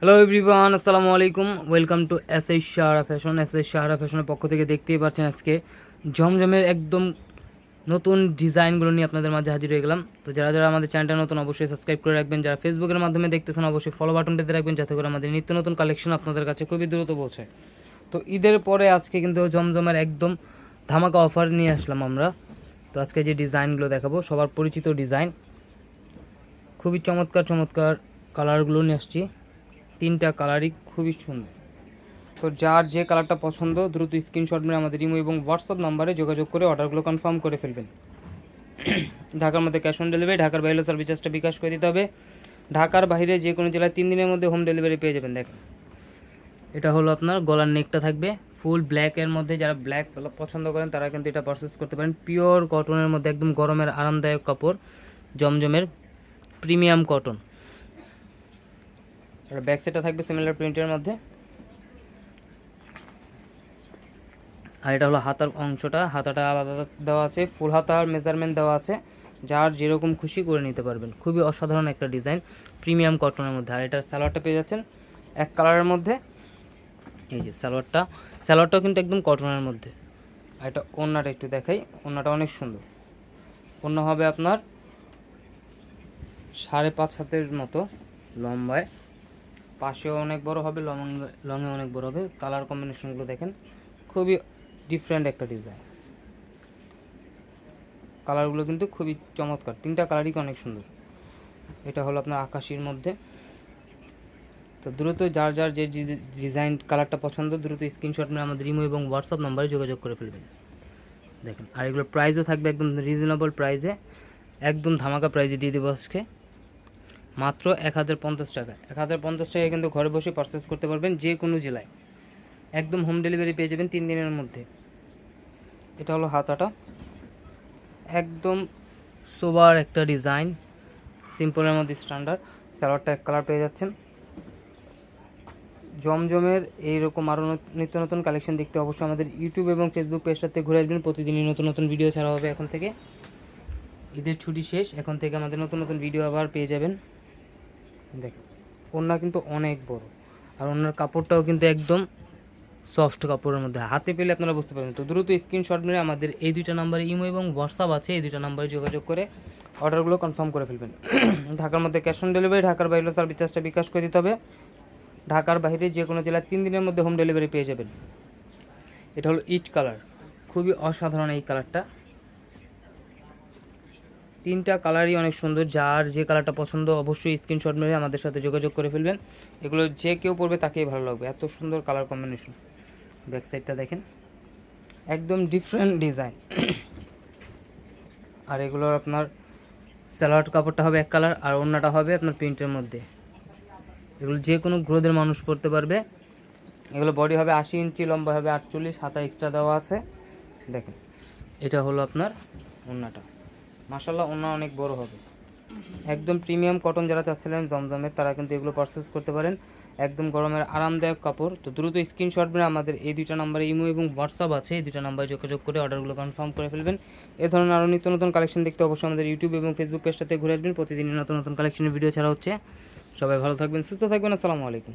Hello everyone, আসসালামু আলাইকুম। Welcome to SS Sahara fashion. SS Sahara ফ্যাশনের পক্ষ থেকে দেখতেই পাচ্ছেন আজকে জমজমের একদম নতুন ডিজাইনগুলো নিয়ে আপনাদের মাঝে হাজির হয়ে গেলাম। তো যারা যারা আমাদের চ্যানেলটা নতুন অবশ্যই সাবস্ক্রাইব করে রাখবেন, যারা ফেসবুকের মাধ্যমে দেখতেছেন অবশ্যই ফলো বাটনটাতে রাখবেন, যাতে করে আমাদের নিত্য নতুন কালেকশন আপনাদের কাছে খুবই দ্রুত পৌঁছায়। তো ঈদের পরে আজকে কিন্তু জমজমের একদম ধামাকা অফার নিয়ে আসলাম আমরা। তো আজকে যে ডিজাইনগুলো দেখাবো সবার পরিচিত ডিজাইন, খুবই চমৎকার চমৎকার কালারগুলো নিয়ে আসছি। তিনটা কালারই খুবই সুন্দর। তো যার যে কালারটা পছন্দ দ্রুত স্ক্রিনশট মেরে আমাদের ইমো এবং হোয়াটসঅ্যাপ নাম্বারে যোগাযোগ করে অর্ডারগুলো কনফার্ম করে ফেলবেন। ঢাকার মধ্যে ক্যাশ অন ডেলিভারি, ঢাকার বাইরে সার্ভিস চার্জটা বিকাশ করে দিতে হবে। ঢাকার বাইরে যে কোনো জেলায় 3 দিনের মধ্যে হোম ডেলিভারি পেয়ে যাবেন। দেখেন, এটা হলো আপনার গলার নেকটা থাকবে ফুল ব্ল্যাকের মধ্যে। যারা ব্ল্যাক পছন্দ করেন তারা কিন্তু এটা পারচেস করতে পারেন। পিওর কটনের মধ্যে একদম গরমের আরামদায়ক কাপড়, জমজমের প্রিমিয়াম কটন। আর ব্যাক সাইডটা থাকবে সিমিলার প্রিন্টের মধ্যে। আর এটা হলো হাতার অংশটা, হাতাটা আলাদা দেওয়া আছে, ফুল হাতার মেজারমেন্ট দেওয়া আছে, যার যেরকম খুশি করে নিতে পারবেন। খুবই অসাধারণ একটা ডিজাইন প্রিমিয়াম কটনের মধ্যে। আর এটার সালোয়ারটা পেয়ে যাচ্ছেন এক কালারের মধ্যে। এই যে সালোয়ারটাও কিন্তু একদম কটনের মধ্যে। আর এটা ওড়নাটা একটু দেখাই, ওড়নাটা অনেক সুন্দর। ওড়না হবে আপনার 5.5 হাতের মতো লম্বায়, পাশেও অনেক বড় হবে, লঙে অনেক বড় হবে। কালার কম্বিনেশনগুলো দেখেন, খুবই ডিফারেন্ট একটা ডিজাইন। কালারগুলো কিন্তু খুবই চমৎকার, তিনটা কালারই অনেক সুন্দর। এটা হলো আপনার আকাশির মধ্যে। তো দ্রুত যার যার যে ডিজাইন কালারটা পছন্দ দ্রুত স্ক্রিনশট নিয়ে আমাদের ইমো এবং হোয়াটসঅ্যাপ নাম্বারে যোগাযোগ করে ফেলবেন। দেখেন, আর এগুলোর প্রাইসও থাকবে একদম রিজনেবল প্রাইসে, একদম ধামাকা প্রাইসে দিয়ে দেবো আজকে মাত্র 1050 টাকা। 1050 টাকায় কিন্তু ঘরে বসে পারচেস করতে পারবেন যে কোনো জেলায়। একদম হোম ডেলিভারি পেয়ে যাবেন 3 দিনের মধ্যে। এটা হলো হাতাটা, একদম সোবার একটা ডিজাইন, সিম্পলের মধ্যে স্ট্যান্ডার্ড। সালোয়ারটা এক কালার পেয়ে যাচ্ছেন। জমজমের এইরকম আরও নিত্য নতুন কালেকশন দেখতে অবশ্যই আমাদের ইউটিউব এবং ফেসবুক পেজটাতে ঘুরে আসবেন। প্রতিদিনই নতুন নতুন ভিডিও ছাড়া হবে এখন থেকে। ঈদের ছুটি শেষ, এখন থেকে আমাদের নতুন নতুন ভিডিও আবার পেয়ে যাবেন। দেখেন, ওড়না কিন্তু অনেক বড়, আর ওড়নার কাপড়টাও কিন্তু একদম সফট কাপড়ের মধ্যে। হাতে পেলে আপনারা বুঝতে পারবেন। তো দ্রুত স্ক্রিনশট মেরে আমাদের এই দুইটা নাম্বারে ইমো এবং হোয়াটসঅ্যাপ আছে, এই দুইটা নাম্বারে যোগাযোগ করে অর্ডারগুলো কনফার্ম করে ফেলবেন। ঢাকার মধ্যে ক্যাশ অন ডেলিভারি, ঢাকার বাইরে সার্ভিস চার্জটা বিকাশ করে দিতে হবে। ঢাকার বাইরে যে কোনো জেলায় 3 দিনের মধ্যে হোম ডেলিভারি পেয়ে যাবেন। এটা হলো ইট কালার, খুবই অসাধারণ এই কালারটা। তিনটা কালারই অনেক সুন্দর। যার যে কালারটা পছন্দ অবশ্যই স্ক্রিনশট মেরে আমাদের সাথে যোগাযোগ করে ফেলবেন। এগুলো যে কেউ পরবে তাকেই ভালো লাগবে, এত সুন্দর কালার কম্বিনেশন। ব্যাক সাইডটা দেখেন, একদম ডিফারেন্ট ডিজাইন। আর এগুলোর আপনার সালোয়ার কাপড়টা হবে এক কালার, আর ওড়নাটা হবে আপনার প্রিন্টের মধ্যে। এগুলো যে কোনো গ্রোদের মানুষ পরতে পারবে। এগুলো বডি হবে 80 ইঞ্চি, লম্বা হবে 48, হাতা এক্সট্রা দেওয়া আছে। দেখেন, এটা হলো আপনার ওড়নাটা, মাশাল্লাহ ওড়না অনেক বড় হবে। একদম প্রিমিয়াম কটন যারা চাচ্ছিলেন জমজমের তারা কিন্তু এগুলো পারচেস করতে পারেন। একদম গরমের আরামদায়ক কাপড়। তো দ্রুত স্ক্রিনশট মেরে আমাদের এই দুইটা নাম্বারে ইমো এবং হোয়াটসঅ্যাপ আছে, এই দুইটা নাম্বারে যোগাযোগ করে অর্ডারগুলো কনফার্ম করে ফেলবেন। এ ধরনের আরও নিত্য নতুন কালেকশন দেখতে অবশ্যই আমাদের ইউটিউব এবং ফেসবুক পেজটাতে ঘুরে আসবেন। প্রতিদিনই নতুন নতুন কালেকশনের ভিডিও ছাড়া হচ্ছে। সবাই ভালো থাকবেন, সুস্থ থাকবেন। আসসালামু আলাইকুম।